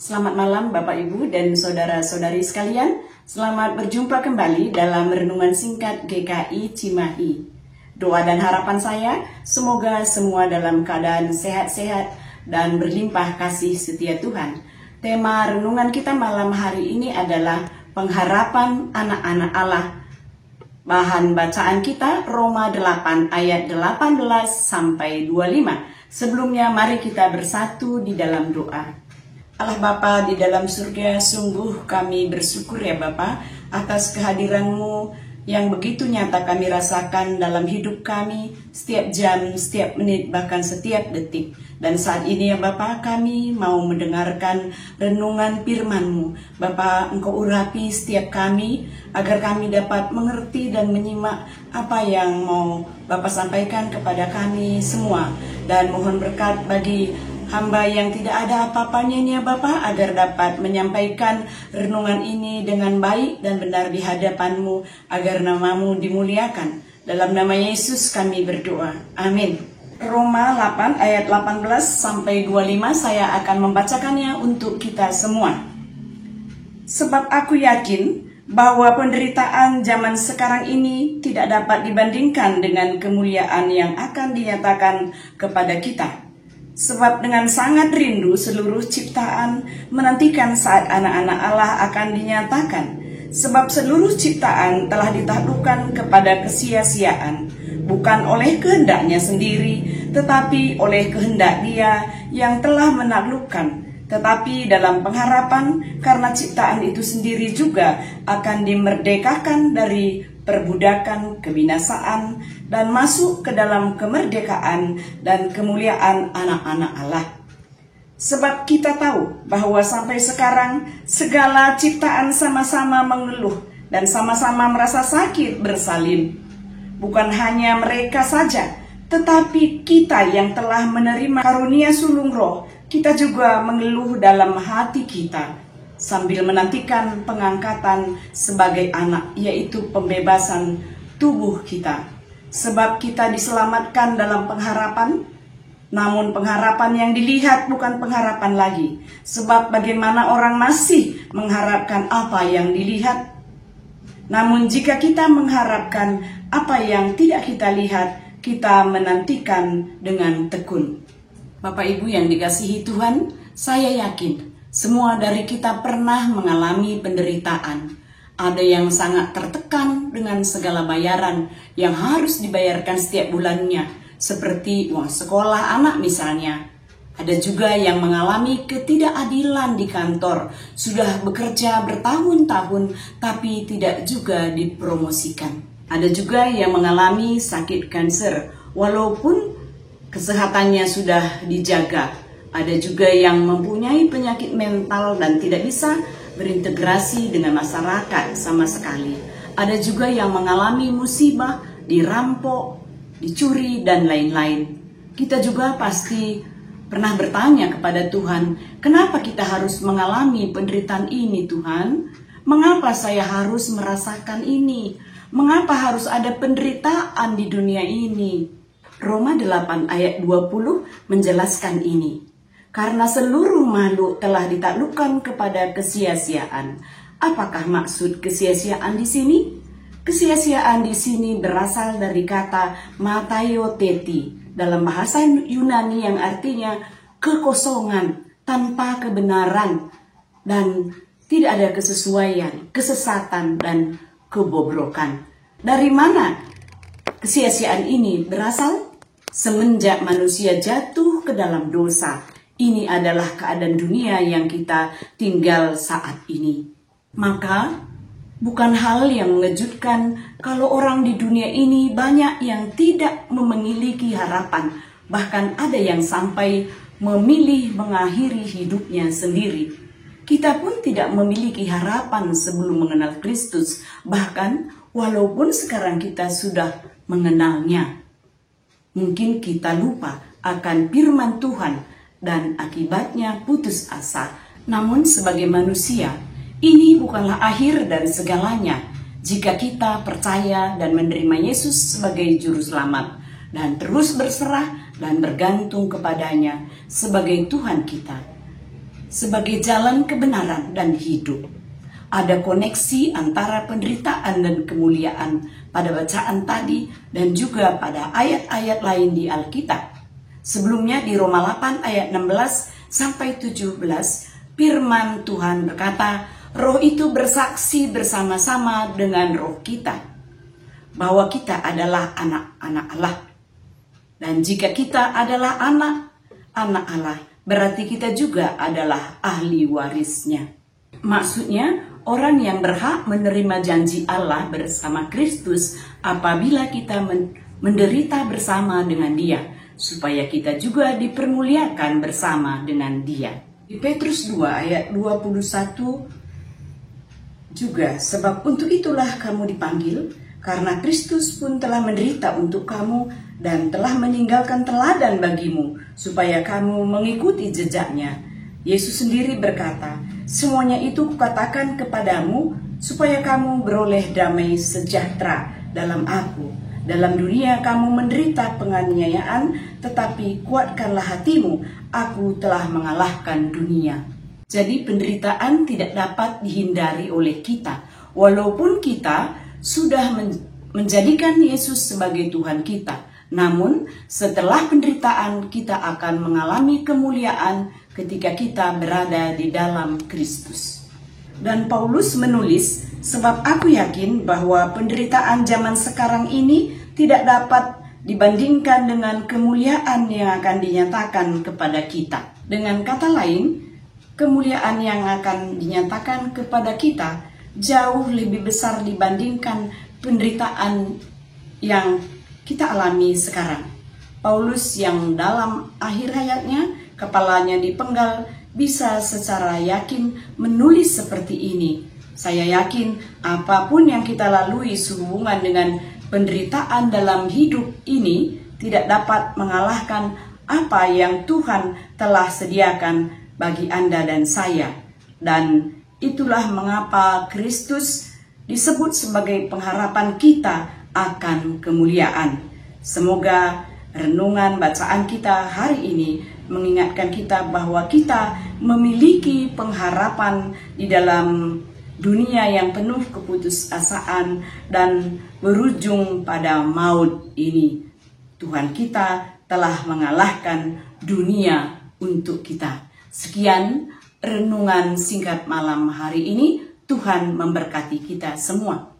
Selamat malam Bapak Ibu dan saudara-saudari sekalian. Selamat berjumpa kembali dalam renungan singkat GKI Cimahi. Doa dan harapan saya, semoga semua dalam keadaan sehat-sehat dan berlimpah kasih setia Tuhan. Tema renungan kita malam hari ini adalah pengharapan anak-anak Allah. Bahan bacaan kita Roma 8 ayat 18 sampai 25. Sebelumnya mari kita bersatu di dalam doa. Allah Bapa di dalam surga, sungguh kami bersyukur ya Bapa atas kehadiran-Mu yang begitu nyata kami rasakan dalam hidup kami setiap jam, setiap menit, bahkan setiap detik. Dan saat ini ya Bapa, kami mau mendengarkan renungan firman-Mu. Bapa, Engkau urapi setiap kami agar kami dapat mengerti dan menyimak apa yang mau Bapa sampaikan kepada kami semua. Dan mohon berkat bagi hamba yang tidak ada apa-apanya ini ya Bapa, agar dapat menyampaikan renungan ini dengan baik dan benar di hadapan-Mu, agar nama-Mu dimuliakan. Dalam nama Yesus kami berdoa. Amin. Roma 8 ayat 18 sampai 25 saya akan membacakannya untuk kita semua. Sebab aku yakin bahwa penderitaan zaman sekarang ini tidak dapat dibandingkan dengan kemuliaan yang akan dinyatakan kepada kita. Sebab dengan sangat rindu seluruh ciptaan menantikan saat anak-anak Allah akan dinyatakan. Sebab seluruh ciptaan telah ditaklukkan kepada kesia-siaan, bukan oleh kehendaknya sendiri, tetapi oleh kehendak Dia yang telah menaklukkan. Tetapi dalam pengharapan, karena ciptaan itu sendiri juga akan dimerdekakan dari perbudakan kebinasaan dan masuk ke dalam kemerdekaan dan kemuliaan anak-anak Allah. Sebab kita tahu bahwa sampai sekarang segala ciptaan sama-sama mengeluh dan sama-sama merasa sakit bersalin. Bukan hanya mereka saja, tetapi kita yang telah menerima karunia sulung roh, kita juga mengeluh dalam hati kita sambil menantikan pengangkatan sebagai anak, yaitu pembebasan tubuh kita. Sebab kita diselamatkan dalam pengharapan, namun pengharapan yang dilihat bukan pengharapan lagi. Sebab bagaimana orang masih mengharapkan apa yang dilihat? Namun jika kita mengharapkan apa yang tidak kita lihat, kita menantikan dengan tekun. Bapak Ibu yang dikasihi Tuhan, saya yakin semua dari kita pernah mengalami penderitaan. Ada yang sangat tertekan dengan segala bayaran yang harus dibayarkan setiap bulannya, seperti uang sekolah anak misalnya. Ada juga yang mengalami ketidakadilan di kantor, sudah bekerja bertahun-tahun tapi tidak juga dipromosikan. Ada juga yang mengalami sakit kanker, walaupun kesehatannya sudah dijaga. Ada juga yang mempunyai penyakit mental dan tidak bisa berintegrasi dengan masyarakat sama sekali. Ada juga yang mengalami musibah, dirampok, dicuri, dan lain-lain. Kita juga pasti pernah bertanya kepada Tuhan, kenapa kita harus mengalami penderitaan ini Tuhan? Mengapa saya harus merasakan ini? Mengapa harus ada penderitaan di dunia ini? Roma 8 ayat 20 menjelaskan ini. Karena seluruh makhluk telah ditaklukkan kepada kesia-siaan. Apakah maksud kesia-siaan di sini? Kesia-siaan di sini berasal dari kata mataioteti dalam bahasa Yunani yang artinya kekosongan, tanpa kebenaran, dan tidak ada kesesuaian, kesesatan, dan kebobrokan. Dari mana kesia-siaan ini berasal? Semenjak manusia jatuh ke dalam dosa. Ini adalah keadaan dunia yang kita tinggal saat ini. Maka bukan hal yang mengejutkan kalau orang di dunia ini banyak yang tidak memiliki harapan. Bahkan ada yang sampai memilih mengakhiri hidupnya sendiri. Kita pun tidak memiliki harapan sebelum mengenal Kristus. Bahkan walaupun sekarang kita sudah mengenalnya. Mungkin kita lupa akan firman Tuhan dan akibatnya putus asa. Namun sebagai manusia, ini bukanlah akhir dari segalanya. Jika kita percaya dan menerima Yesus sebagai juru selamat dan terus berserah dan bergantung kepadanya sebagai Tuhan kita. sebagai jalan kebenaran dan hidup. Ada koneksi antara penderitaan dan kemuliaan pada bacaan tadi dan juga pada ayat-ayat lain di Alkitab. Sebelumnya di Roma 8 ayat 16 sampai 17, firman Tuhan berkata, Roh itu bersaksi bersama-sama dengan roh kita bahwa kita adalah anak-anak Allah. Dan jika kita adalah anak-anak Allah, berarti kita juga adalah ahli warisnya. Maksudnya, orang yang berhak menerima janji Allah bersama Kristus apabila kita menderita bersama dengan Dia, supaya kita juga dipermuliakan bersama dengan Dia. Di Petrus 2 ayat 21 juga, sebab untuk itulah kamu dipanggil, karena Kristus pun telah menderita untuk kamu dan telah meninggalkan teladan bagimu, supaya kamu mengikuti jejaknya. Yesus sendiri berkata, semuanya itu kukatakan kepadamu, supaya kamu beroleh damai sejahtera dalam aku. Dalam dunia kamu menderita penganiayaan, tetapi kuatkanlah hatimu, aku telah mengalahkan dunia. Jadi penderitaan tidak dapat dihindari oleh kita, walaupun kita sudah menjadikan Yesus sebagai Tuhan kita. Namun setelah penderitaan kita akan mengalami kemuliaan ketika kita berada di dalam Kristus. Dan Paulus menulis, sebab aku yakin bahwa penderitaan zaman sekarang ini tidak dapat dibandingkan dengan kemuliaan yang akan dinyatakan kepada kita. Dengan kata lain, kemuliaan yang akan dinyatakan kepada kita jauh lebih besar dibandingkan penderitaan yang kita alami sekarang. Paulus yang dalam akhir hayatnya kepalanya dipenggal bisa secara yakin menulis seperti ini. Saya yakin apapun yang kita lalui sehubungan dengan penderitaan dalam hidup ini tidak dapat mengalahkan apa yang Tuhan telah sediakan bagi Anda dan saya. Dan itulah mengapa Kristus disebut sebagai pengharapan kita akan kemuliaan. Semoga renungan bacaan kita hari ini mengingatkan kita bahwa kita memiliki pengharapan di dalam dunia yang penuh keputusasaan dan berujung pada maut ini. Tuhan kita telah mengalahkan dunia untuk kita. Sekian renungan singkat malam hari ini. Tuhan memberkati kita semua.